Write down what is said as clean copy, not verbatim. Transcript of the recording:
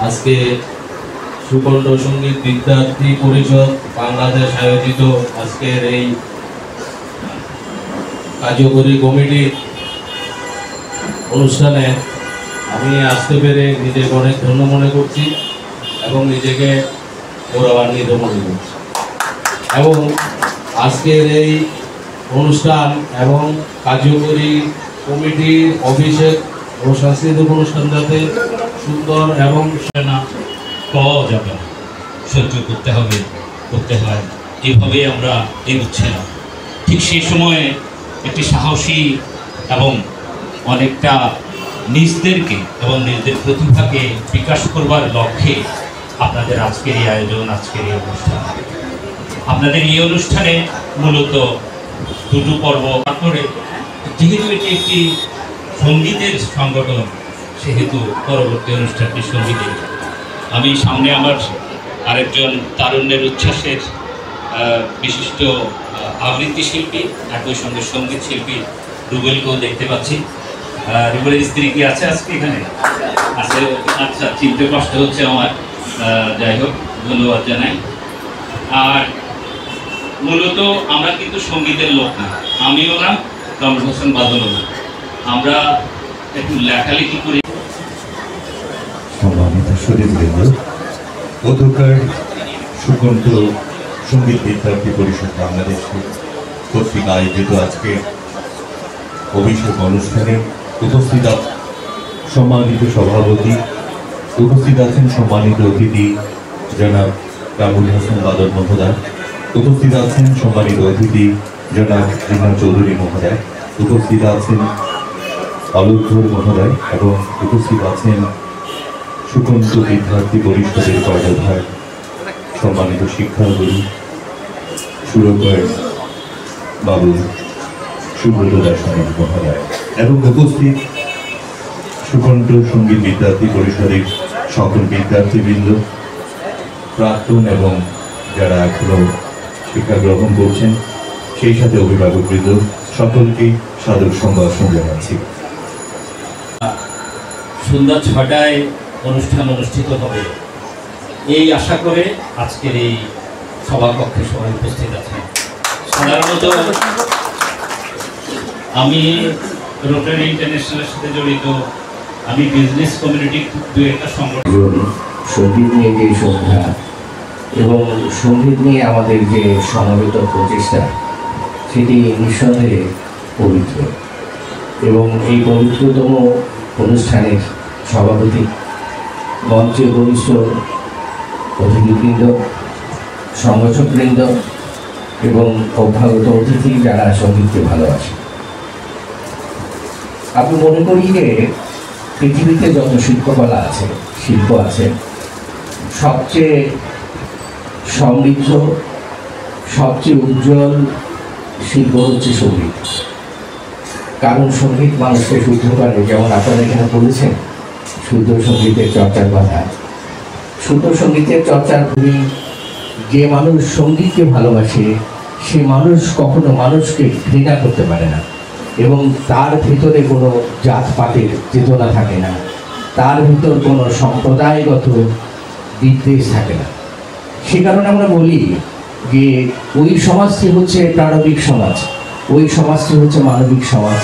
আজকে সুকণ্ঠ সঙ্গীত বিদ্যার্থী পরিষদ বাংলাদেশ আয়োজিত আজকের এই কার্যকরী কমিটির অনুষ্ঠানে আমি আসতে পেরে নিজেকে অনেক ধন্য মনে করছি এবং নিজেকে গৌরবান্বিত মনে করছি। এবং আজকের এই অনুষ্ঠান এবং কার্যকরী কমিটির অভিষেক ও সাংস্কৃতিক অনুষ্ঠান যাতে সুন্দর এবং না পাওয়া যাবে না, সহ্য করতে হবে, করতে হয়, এভাবেই আমরা এগোচ্ছিলাম। ঠিক সেই সময়ে একটি সাহসী এবং অনেকটা নিজদেরকে এবং নিজেদের প্রতিভাকে বিকাশ করবার লক্ষ্যে আপনাদের আজকের এই আয়োজন, আজকের এই অনুষ্ঠান। আপনাদের এই অনুষ্ঠানে মূলত দুটো পর্ব করে, যেহেতু এটি একটি সঙ্গীতের সংগঠন সেহেতু পরবর্তী অনুষ্ঠানটি সঙ্গীতের। আমি সামনে আমার আরেকজন তারুণ্যের উচ্ছ্বাসের বিশিষ্ট আবৃত্তি শিল্পী, একই সঙ্গে সঙ্গীত শিল্পী রুবেলকেও দেখতে পাচ্ছি। রুবেলের স্ত্রী কি আছে আজকে এখানে? আছে। আচ্ছা, চিনতে কষ্ট হচ্ছে আমার। যাই হোক, ধন্যবাদ জানাই। আর মূলত আমরা কিন্তু সঙ্গীতের লোক না, আমিও না, কামরুল হোসেন বাদলও না। আমরা একটু লেখালেখি করি। সম্মানিত সুধীবৃন্দ, অধ্যকার সুকণ্ঠ সঙ্গীত বিদ্যার্থী পরিষদ বাংলাদেশ কর্তৃক আয়োজিত আজকে অভিষেক অনুষ্ঠানে উপস্থিত সম্মানিত সভাপতি, উপস্থিত আছেন সম্মানিত অতিথি জনাব কামরুল হোসেন বাদল মহোদয়, উপস্থিত আছেন সম্মানিত অতিথি জনাব রিনা চৌধুরী মহোদয়, উপস্থিত আছেন অলোক ধর মহোদয় এবং উপস্থিত আছেন সুকণ্ঠ বিদ্যার্থী পরিষদের কর্ণধার সম্মানিত শিক্ষাগুরু সুরকর বাবু সুব্রত দাস মহোদয় এবং উপস্থিত সুকণ্ঠ সঙ্গীত বিদ্যার্থী পরিষদের সকল বিদ্যার্থীবৃন্দ, প্রাক্তন এবং যারা এখনো শিক্ষা গ্রহণ করছেন, সেই সাথে অভিভাবকবৃন্দ, সকলকে সাদর সম্ভাষণ জানাচ্ছি। সন্ধ্যা ৬টায় অনুষ্ঠান অনুষ্ঠিত হবে এই আশা করে আজকের এই সভাকক্ষে সবাই উপস্থিত আছেন। সাধারণত আমি রোটারি ইন্টারন্যাশনালের সাথে জড়িত, আমি বিজনেস কমিউনিটি দু একটা সংগঠন। সঙ্গীত নিয়ে যে সন্ধ্যা এবং সঙ্গীত নিয়ে আমাদের যে সমবেত প্রচেষ্টা, সেটি নিঃসন্দেহে পবিত্র এবং এই পবিত্রতম অনুষ্ঠানের সভাপতি, মঞ্চে বরিষ্ঠ অতিথিবৃন্দ, সংগঠকবৃন্দ এবং অভ্যাগত অতিথি যারা সঙ্গীতকে ভালোবাসে। আমি মনে করি যে পৃথিবীতে যত শিল্পকলা আছে, শিল্প আছে, সবচেয়ে সমৃদ্ধ, সবচেয়ে উজ্জ্বল শিল্প হচ্ছে সঙ্গীত। কারণ সঙ্গীত মানুষকে শুদ্ধ করে, যেমন আপনারা এখানে বলেছেন শুদ্ধ সঙ্গীতের চর্চার কথা। শুদ্ধ সঙ্গীতের চর্চার ভূমি, যে মানুষ সঙ্গীতকে ভালোবাসে সে মানুষ কখনো মানুষকে ঘৃণা করতে পারে না এবং তার ভিতরে কোনো জাতপাতের চেতনা থাকে না, তার ভিতর কোনো সম্প্রদায়গত বিদ্বেষ থাকে না। সে কারণে আমরা বলি যে ওই সমাজটি হচ্ছে প্রাণবিক সমাজ, ওই সমাজটি হচ্ছে মানবিক সমাজ।